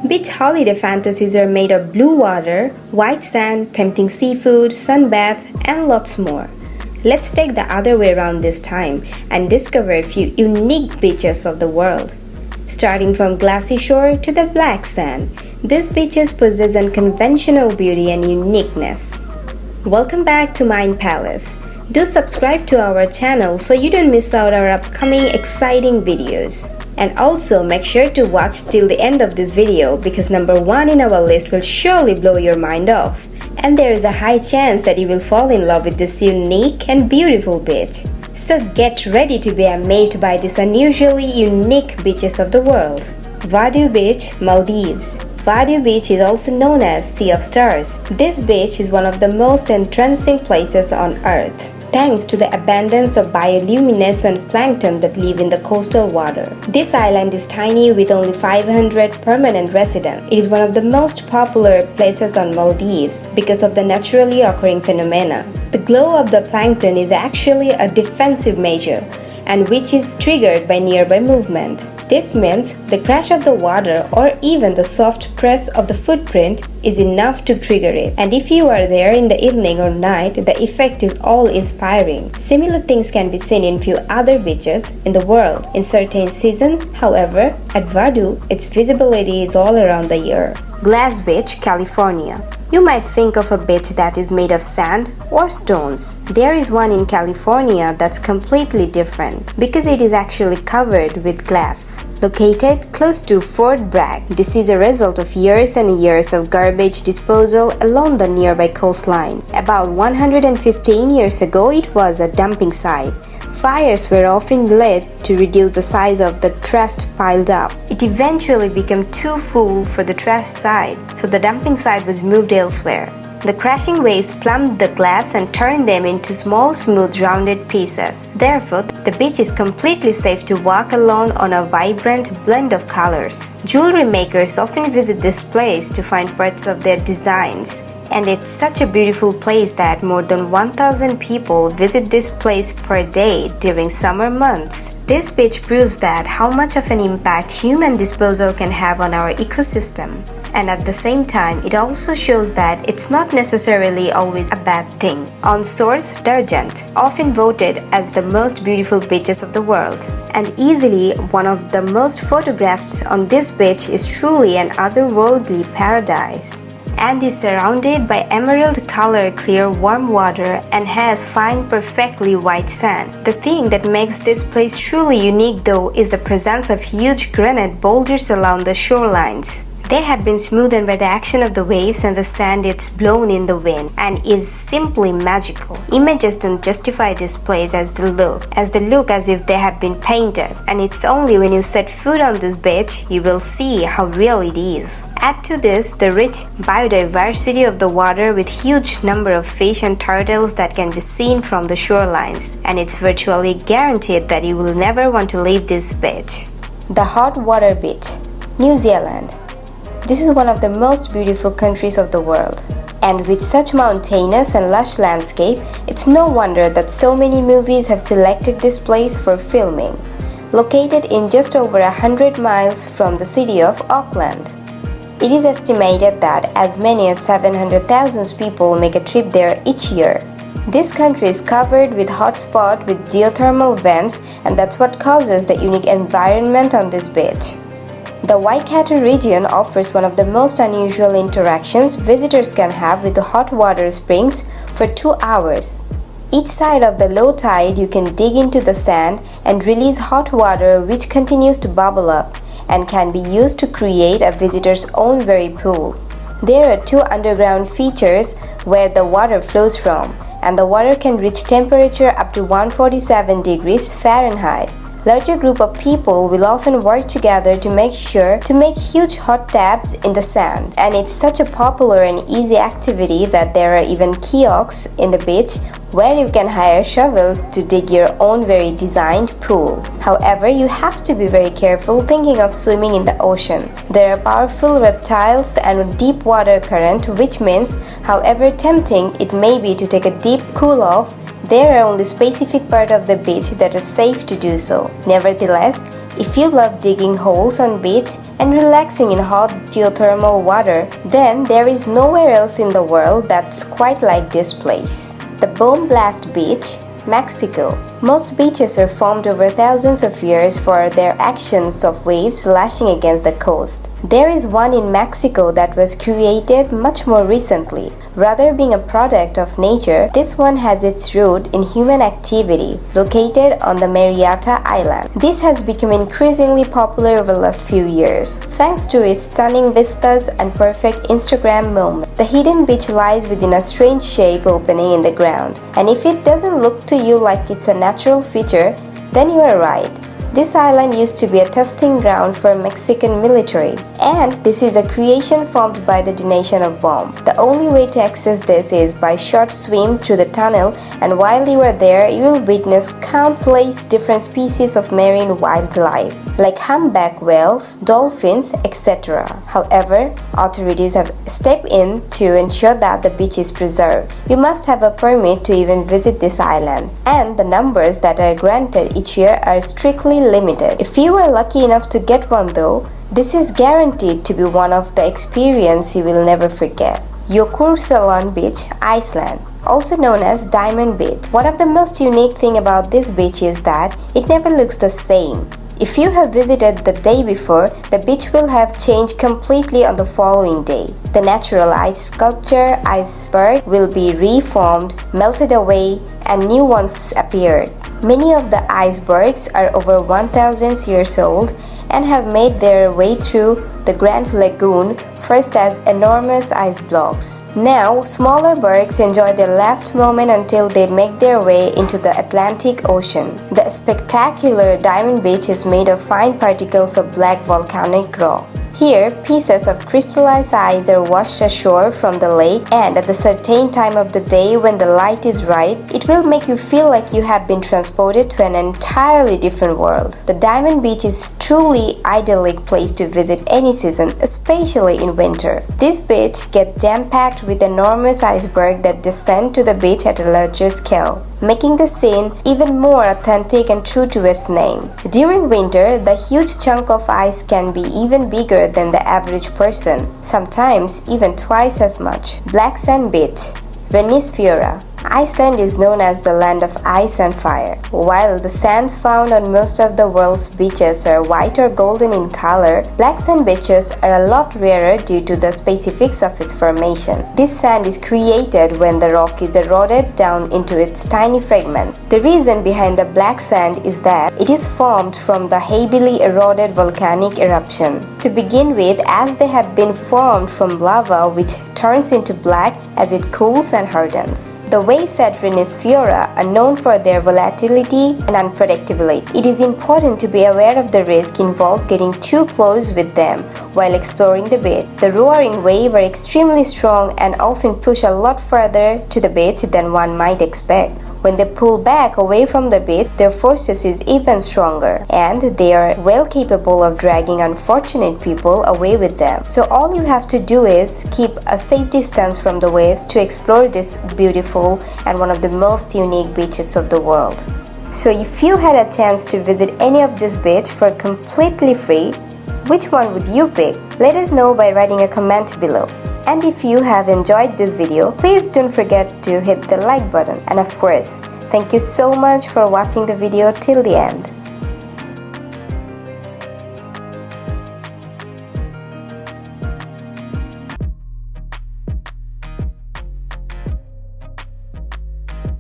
Beach holiday fantasies are made of blue water, white sand, tempting seafood, sunbath, and lots more. Let's take the other way around this time and discover a few unique beaches of the world. Starting from glassy shore to the black sand, these beaches possess unconventional beauty and uniqueness. Welcome back to Mind Palace. Do subscribe to our channel so you don't miss out our upcoming exciting videos. And also make sure to watch till the end of this video because number 1 in our list will surely blow your mind off. And there is a high chance that you will fall in love with this unique and beautiful beach. So get ready to be amazed by these unusually unique beaches of the world. Vadu Beach, Maldives. Vadu Beach is also known as Sea of Stars. This beach is one of the most entrancing places on earth, thanks to the abundance of bioluminescent plankton that live in the coastal water. This island is tiny with only 500 permanent residents. It is one of the most popular places on Maldives because of the naturally occurring phenomena. The glow of the plankton is actually a defensive measure, and which is triggered by nearby movement. This means the crash of the water or even the soft press of the footprint is enough to trigger it. And if you are there in the evening or night, the effect is all-inspiring. Similar things can be seen in few other beaches in the world. In certain seasons, however, at Vadu, its visibility is all around the year. Glass Beach, California. You might think of a beach that is made of sand or stones. There is one in California that's completely different because it is actually covered with glass. Located close to Fort Bragg, this is a result of years and years of garbage disposal along the nearby coastline. About 115 years ago, it was a dumping site. Fires were often lit to reduce the size of the trash piled up. It eventually became too full for the trash side, so the dumping site was moved elsewhere. The crashing waves plumbed the glass and turned them into small, smooth, rounded pieces. Therefore, the beach is completely safe to walk alone on a vibrant blend of colors. Jewelry makers often visit this place to find parts of their designs. And it's such a beautiful place that more than 1,000 people visit this place per day during summer months. This beach proves that how much of an impact human disposal can have on our ecosystem. And at the same time, it also shows that it's not necessarily always a bad thing. On source, dArgent, often voted as the most beautiful beaches of the world. And easily one of the most photographed on this beach is truly an otherworldly paradise, and is surrounded by emerald color clear warm water and has fine perfectly white sand. The thing that makes this place truly unique though is the presence of huge granite boulders along the shorelines. They have been smoothened by the action of the waves and the sand it's blown in the wind and is simply magical. Images don't justify this place as they look as if they have been painted, and it's only when you set foot on this beach you will see how real it is. Add to this the rich biodiversity of the water with huge number of fish and turtles that can be seen from the shorelines, and it's virtually guaranteed that you will never want to leave this beach. The Hot Water Beach, New Zealand. This is one of the most beautiful countries of the world. And with such mountainous and lush landscape, it's no wonder that so many movies have selected this place for filming. Located in just over 100 miles from the city of Auckland. It is estimated that as many as 700,000 people make a trip there each year. This country is covered with hot spots with geothermal vents, and that's what causes the unique environment on this beach. The Waikato region offers one of the most unusual interactions visitors can have with the hot water springs for 2 hours. Each side of the low tide you can dig into the sand and release hot water which continues to bubble up and can be used to create a visitor's own very pool. There are 2 underground features where the water flows from, and the water can reach temperature up to 147 degrees Fahrenheit. Larger group of people will often work together to make huge hot taps in the sand, and it's such a popular and easy activity that there are even kiosks in the beach where you can hire a shovel to dig your own very designed pool. However, you have to be very careful thinking of swimming in the ocean. There are powerful reptiles and deep water current, which means however tempting it may be to take a deep cool off, there are only specific parts of the beach that are safe to do so. Nevertheless, If you love digging holes on beach and relaxing in hot geothermal water, then there is nowhere else in the world that's quite like this place. The Bomb Blast Beach, Mexico. Most beaches are formed over thousands of years for their actions of waves lashing against the coast. There is one in Mexico that was created much more recently. Rather being a product of nature, this one has its root in human activity, located on the Marietta Island. This has become increasingly popular over the last few years, thanks to its stunning vistas and perfect Instagram moment. The hidden beach lies within a strange shape opening in the ground, and if it doesn't look to you like it's a natural feature, then you are right. This island used to be a testing ground for Mexican military, and this is a creation formed by the detonation of bomb. The only way to access this is by short swim through the tunnel, and while you are there, you will witness countless different species of marine wildlife, like humpback whales, dolphins, etc. However, authorities have stepped in to ensure that the beach is preserved. You must have a permit to even visit this island, and the numbers that are granted each year are strictly limited. If you are lucky enough to get one though, this is guaranteed to be one of the experiences you will never forget. Jökulsárlón Beach, Iceland, also known as Diamond Beach. One of the most unique things about this beach is that it never looks the same. If you have visited the day before, the beach will have changed completely on the following day. The natural ice sculpture iceberg will be reformed, melted away, and new ones appeared. Many of the icebergs are over 1,000 years old and have made their way through the Grand Lagoon, first as enormous ice blocks. Now, smaller bergs enjoy their last moment until they make their way into the Atlantic Ocean. The spectacular Diamond Beach is made of fine particles of black volcanic rock. Here, pieces of crystallized ice are washed ashore from the lake, and at a certain time of the day when the light is right, it will make you feel like you have been transported to an entirely different world. The Diamond Beach is truly idyllic place to visit any season, especially in winter. This beach gets jam-packed with enormous icebergs that descend to the beach at a larger scale, making the scene even more authentic and true to its name. During winter, the huge chunk of ice can be even bigger than the average person, sometimes even twice as much. Black Sand Beach, Reynisfjara. Iceland is known as the land of ice and fire. While the sands found on most of the world's beaches are white or golden in color, black sand beaches are a lot rarer due to the specifics of its formation. This sand is created when the rock is eroded down into its tiny fragments. The reason behind the black sand is that it is formed from the heavily eroded volcanic eruption. To begin with, as they had been formed from lava which turns into black as it cools and hardens. The waves at Reynisfjara are known for their volatility and unpredictability. It is important to be aware of the risk involved getting too close with them while exploring the beach. The roaring waves are extremely strong and often push a lot further to the beach than one might expect. When they pull back away from the beach, their forces is even stronger, and they are well capable of dragging unfortunate people away with them. So all you have to do is keep a safe distance from the waves to explore this beautiful and one of the most unique beaches of the world. So if you had a chance to visit any of these beaches for completely free, which one would you pick? Let us know by writing a comment below. And if you have enjoyed this video, please don't forget to hit the like button. And of course, thank you so much for watching the video till the end.